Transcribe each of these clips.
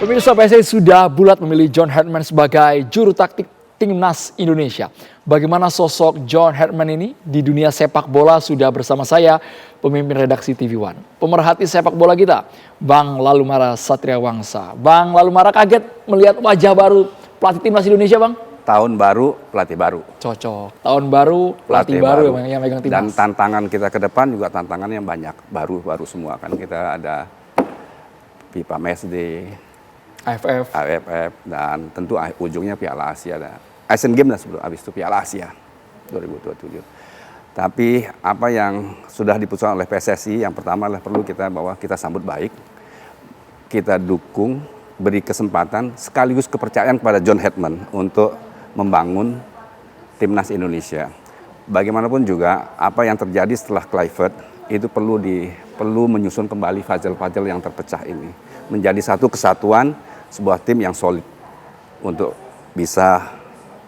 Pemirsa, PSSI sudah bulat memilih John Herdman sebagai juru taktik Timnas Indonesia. Bagaimana sosok John Herdman ini di dunia sepak bola? Sudah bersama saya, pemimpin redaksi TV One, pemerhati sepak bola kita, Bang Lalumara Satria Wangsa. Bang Lalumara kaget melihat wajah baru pelatih Timnas Indonesia, Bang? Tahun baru, pelatih baru. Cocok. Tahun baru, pelatih baru yang megang Timnas. Dan tantangan kita ke depan juga tantangan yang banyak, baru semua kan. Kita ada FIFA Matchday, AFF, dan tentu ujungnya Piala Asia, ada Asian Games sebelum habis itu Piala Asia 2027. Tapi apa yang sudah diputuskan oleh PSSI, yang pertama adalah perlu kita sambut baik, kita dukung, beri kesempatan sekaligus kepercayaan kepada John Herdman untuk membangun Timnas Indonesia. Bagaimanapun juga apa yang terjadi setelah Kluivert itu perlu menyusun kembali puzzle-puzzle yang terpecah ini menjadi satu kesatuan, sebuah tim yang solid untuk bisa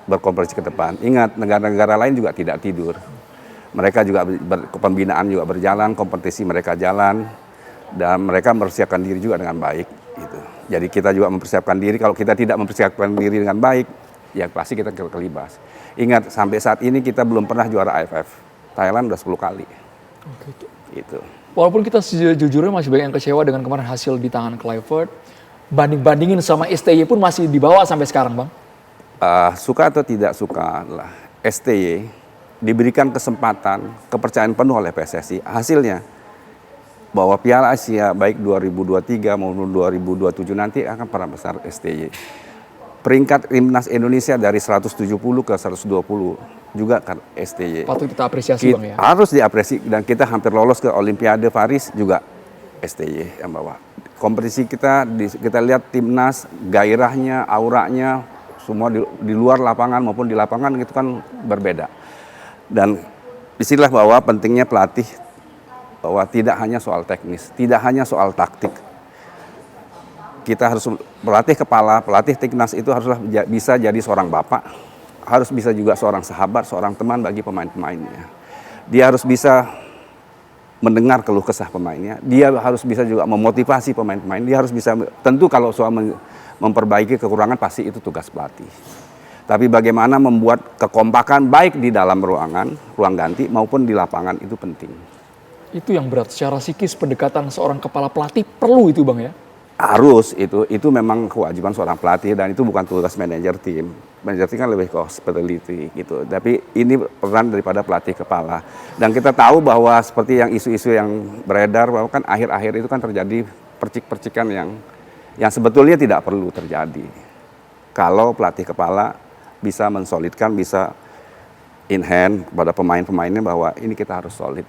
berkompetisi ke depan. Ingat, negara-negara lain juga tidak tidur. Mereka juga pembinaan juga berjalan, kompetisi mereka jalan, dan mereka mempersiapkan diri juga dengan baik. Gitu. Jadi kita juga mempersiapkan diri. Kalau kita tidak mempersiapkan diri dengan baik, ya pasti kita kelibas. Ingat, sampai saat ini kita belum pernah juara AFF. Thailand udah 10 kali. Oke. Gitu. Walaupun kita sejujurnya masih banyak yang kecewa dengan kemarin hasil di tangan Kluivert, banding-bandingin sama STY pun masih dibawa sampai sekarang, Bang. Suka atau tidak suka lah, STY diberikan kesempatan, kepercayaan penuh oleh PSSI. Hasilnya bahwa Piala Asia baik 2023 maupun 2027 nanti akan pernah besar STY. Peringkat Timnas Indonesia dari 170 ke 120 juga kan STY. Patut kita apresiasi, Bang, ya. Harus diapresiasi, dan kita hampir lolos ke Olimpiade Paris juga STY yang bawa. Kompetisi kita lihat Timnas, gairahnya, auranya, semua di luar lapangan maupun di lapangan itu kan berbeda. Dan disinilah bahwa pentingnya pelatih, bahwa tidak hanya soal teknis, tidak hanya soal taktik. Kita harus pelatih Timnas itu haruslah bisa jadi seorang bapak, harus bisa juga seorang sahabat, seorang teman bagi pemain-pemainnya. Dia harus bisa mendengar keluh kesah pemainnya, dia harus bisa juga memotivasi pemain-pemain, dia harus bisa, tentu kalau soal memperbaiki kekurangan pasti itu tugas pelatih. Tapi bagaimana membuat kekompakan baik di dalam ruang ganti maupun di lapangan itu penting. Itu yang berat, secara psikis pendekatan seorang kepala pelatih perlu itu, Bang, ya? Harus, itu memang kewajiban seorang pelatih, dan itu bukan tugas manajer tim. Manajer tim kan lebih ke hospitality gitu. Tapi ini peran daripada pelatih kepala. Dan kita tahu bahwa seperti yang isu-isu yang beredar, bahwa kan akhir-akhir itu kan terjadi percik-percikan yang sebetulnya tidak perlu terjadi. Kalau pelatih kepala bisa mensolidkan, bisa in hand kepada pemain-pemainnya bahwa ini kita harus solid,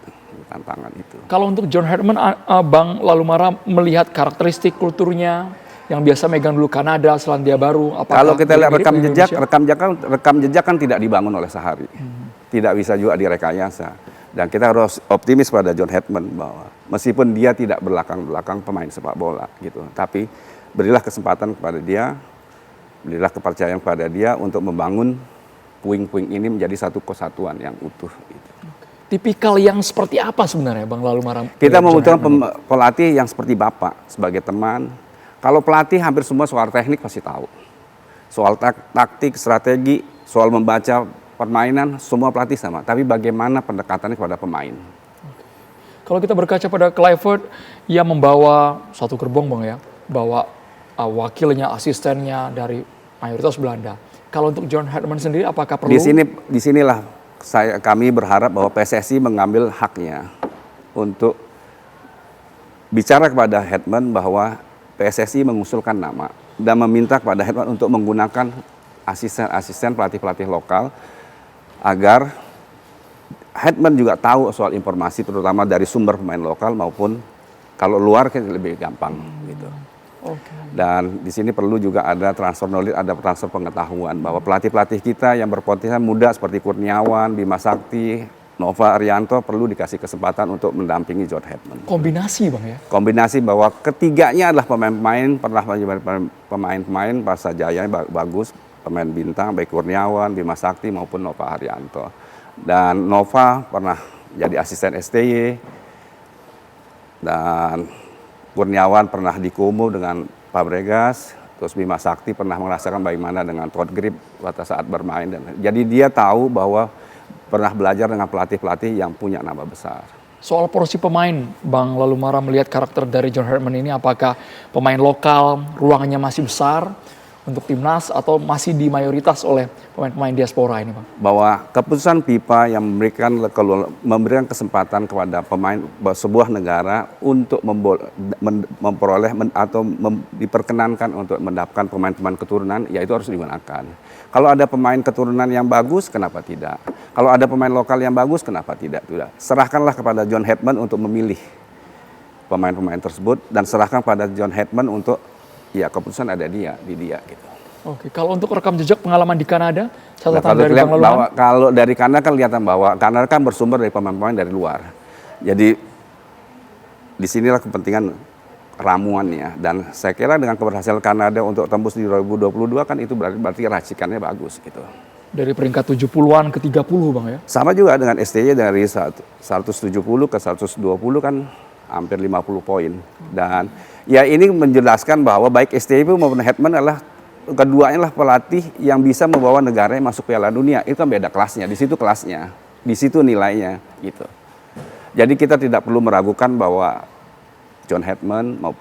tantangan itu. Kalau untuk John Herdman, Bang Lalumara melihat karakteristik kulturnya yang biasa megang dulu Kanada, Selandia Baru. Kalau kita lihat rekam jejak kan tidak dibangun oleh sehari, tidak bisa juga direkayasa. Dan kita harus optimis pada John Herdman bahwa meskipun dia tidak belakang pemain sepak bola gitu, tapi berilah kesempatan kepada dia, berilah kepercayaan kepada dia untuk membangun puing-puing ini menjadi satu kesatuan yang utuh. Gitu. Tipikal yang seperti apa sebenarnya, Bang Lalumara? Kita membutuhkan pelatih yang seperti bapak, sebagai teman. Kalau pelatih hampir semua soal teknik pasti tahu. Soal taktik, strategi, soal membaca permainan, semua pelatih sama. Tapi bagaimana pendekatannya kepada pemain? Kalau kita berkaca pada Kluivert, ia membawa satu gerbong, Bang, ya. Bawa wakilnya, asistennya dari mayoritas Belanda. Kalau untuk John Herdman sendiri, apakah perlu? Di sinilah kami berharap bahwa PSSI mengambil haknya untuk bicara kepada Herdman bahwa PSSI mengusulkan nama dan meminta kepada Herdman untuk menggunakan asisten pelatih-pelatih lokal agar Herdman juga tahu soal informasi, terutama dari sumber pemain lokal maupun kalau luar kan lebih gampang gitu. Okay. Dan di sini perlu juga ada transfer knowledge, ada transfer pengetahuan bahwa pelatih-pelatih kita yang berpotensi muda seperti Kurniawan, Bima Sakti, Nova Arianto perlu dikasih kesempatan untuk mendampingi John Herdman. Kombinasi, Bang, ya? Kombinasi bahwa ketiganya adalah pemain-pemain, pernah menjadi pemain-pemain Pasar Jaya bagus, pemain bintang baik Kurniawan, Bima Sakti maupun Nova Arianto. Dan Nova pernah jadi asisten STY, dan Kurniawan pernah di Kumu dengan Fabregas, terus Bima Sakti pernah merasakan bagaimana dengan Todd Grip pada saat bermain. Jadi dia tahu bahwa pernah belajar dengan pelatih-pelatih yang punya nama besar. Soal porsi pemain, Bang Lalumara melihat karakter dari John Herdman ini, apakah pemain lokal ruangannya masih besar untuk timnas atau masih di mayoritas oleh pemain-pemain diaspora ini, Bang? Bahwa keputusan FIFA yang memberikan kesempatan kepada pemain sebuah negara untuk memperoleh atau diperkenankan untuk mendapatkan pemain-pemain keturunan, ya itu harus digunakan. Kalau ada pemain keturunan yang bagus, kenapa tidak? Kalau ada pemain lokal yang bagus, kenapa tidak? Serahkanlah kepada John Herdman untuk memilih pemain-pemain tersebut dan serahkan pada John Herdman untuk ya keputusan ada di dia gitu. Oke, kalau untuk rekam jejak pengalaman di Kanada, catatan dari Bang Lalumara? Kalau dari Kanada kan kelihatan bahwa Kanada kan bersumber dari pemain-pemain dari luar. Jadi disinilah kepentingan ramuannya, dan saya kira dengan keberhasilan Kanada untuk tembus di 2022 kan itu berarti racikannya bagus gitu. Dari peringkat 70-an ke 30, Bang ya? Sama juga dengan STY dari 170 ke 120 kan hampir 50 poin. Dan ya ini menjelaskan bahwa baik STY maupun Herdman adalah keduanya lah pelatih yang bisa membawa negaranya masuk Piala Dunia. Itu kan beda kelasnya, di situ kelasnya, di situ nilainya gitu. Jadi kita tidak perlu meragukan bahwa John Herdman mau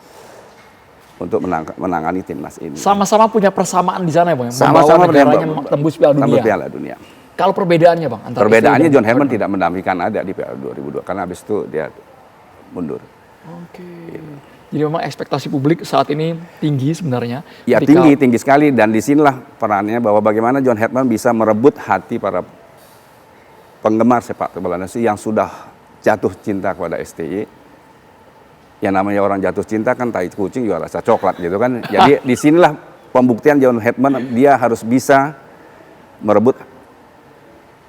untuk menangani timnas ini. Sama-sama punya persamaan di sana ya, Bang? Sama-sama negaranya tembus Piala Dunia. Piala Dunia. Kalau perbedaannya, Bang? Perbedaannya John Herdman tidak mendampingkan ada di Piala 2002 karena habis itu dia mundur. Oke. Jadi memang ekspektasi publik saat ini tinggi sebenarnya. Ya tinggi sekali, dan disinilah perannya bahwa bagaimana John Herdman bisa merebut hati para penggemar sepak bola Indonesia yang sudah jatuh cinta kepada STY. Yang namanya orang jatuh cinta kan tai kucing juga rasa coklat gitu kan. Jadi disinilah pembuktian John Herdman, dia harus bisa merebut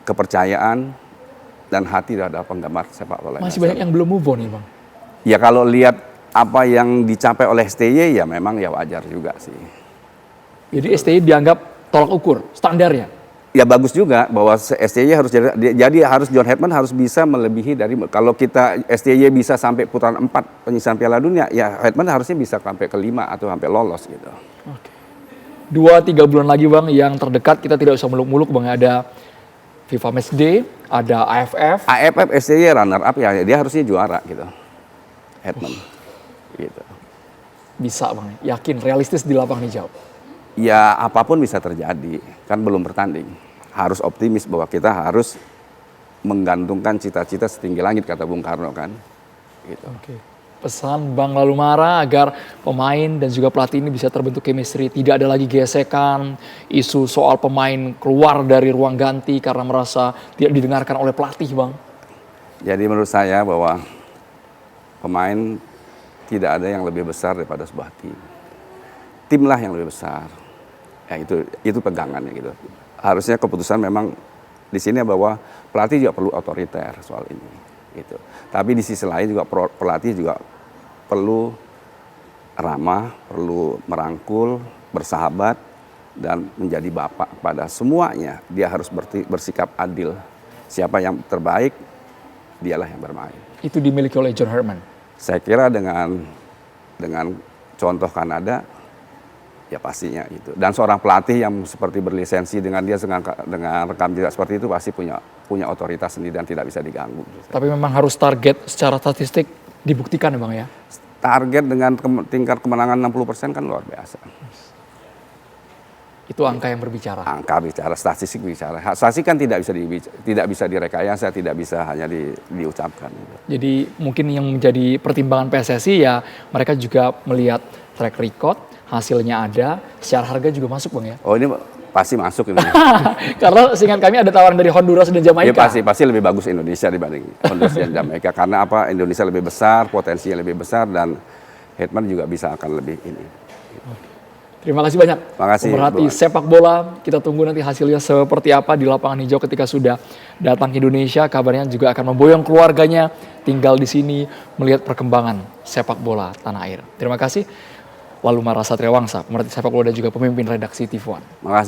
kepercayaan dan hati terhadap penggemar sepak bola. Masih banyak yang belum move on nih, Bang. Ya kalau lihat apa yang dicapai oleh STY ya memang ya wajar juga sih. Jadi STY dianggap tolak ukur, standarnya? Ya bagus juga bahwa STY harus jadi harus John Herdman harus bisa melebihi dari, kalau kita STY bisa sampai putaran 4 penyisihan Piala Dunia, ya Herdman harusnya bisa sampai ke 5 atau sampai lolos gitu. Oke. 2-3 bulan lagi, Bang, yang terdekat kita tidak usah muluk-muluk, Bang. Ada FIFA Matchday, ada AFF. AFF STY runner up ya, dia harusnya juara gitu. Herdman. Gitu. Bisa, Bang. Yakin, realistis di lapangan hijau. Ya apapun bisa terjadi, kan belum bertanding. Harus optimis bahwa kita harus menggantungkan cita-cita setinggi langit, kata Bung Karno kan. Gitu. Oke. Pesan Bang Lalumara agar pemain dan juga pelatih ini bisa terbentuk chemistry. Tidak ada lagi gesekan, isu soal pemain keluar dari ruang ganti karena merasa tidak didengarkan oleh pelatih, Bang. Jadi menurut saya bahwa pemain tidak ada yang lebih besar daripada sebuah tim. Timlah yang lebih besar. Ya itu pegangannya gitu. Harusnya keputusan memang di sini bahwa pelatih juga perlu otoriter soal ini gitu. Tapi di sisi lain juga pelatih juga perlu ramah, perlu merangkul, bersahabat, dan menjadi bapak pada semuanya. Dia harus bersikap adil. Siapa yang terbaik, dialah yang bermain. Itu dimiliki oleh John Herdman. Saya kira dengan contoh Kanada, ya pastinya itu. Dan seorang pelatih yang seperti berlisensi dengan rekam jejak seperti itu pasti punya otoritas sendiri dan tidak bisa diganggu. Tapi memang harus target secara statistik dibuktikan ya, Bang ya? Target dengan tingkat kemenangan 60% kan luar biasa. Itu angka yang berbicara. Angka bicara, statistik bicara. Statistik kan tidak bisa direkayasa, tidak bisa hanya diucapkan. Jadi mungkin yang menjadi pertimbangan PSSI ya mereka juga melihat track record, hasilnya ada, secara harga juga masuk, Bang ya? Oh ini pasti masuk ini. Karena seingat kami ada tawaran dari Honduras dan Jamaika. Ya pasti lebih bagus Indonesia dibanding Honduras dan Jamaika. Karena apa? Indonesia lebih besar, potensinya lebih besar, dan Herdman juga bisa akan lebih ini. Terima kasih banyak. Terima kasih. Pemerhati sepak bola, kita tunggu nanti hasilnya seperti apa di lapangan hijau ketika sudah datang ke Indonesia. Kabarnya juga akan memboyong keluarganya tinggal di sini melihat perkembangan sepak bola tanah air. Terima kasih. Lalumara Satria Wangsa, pemerhati sepak bola dan juga pemimpin redaksi TV One. Terima kasih.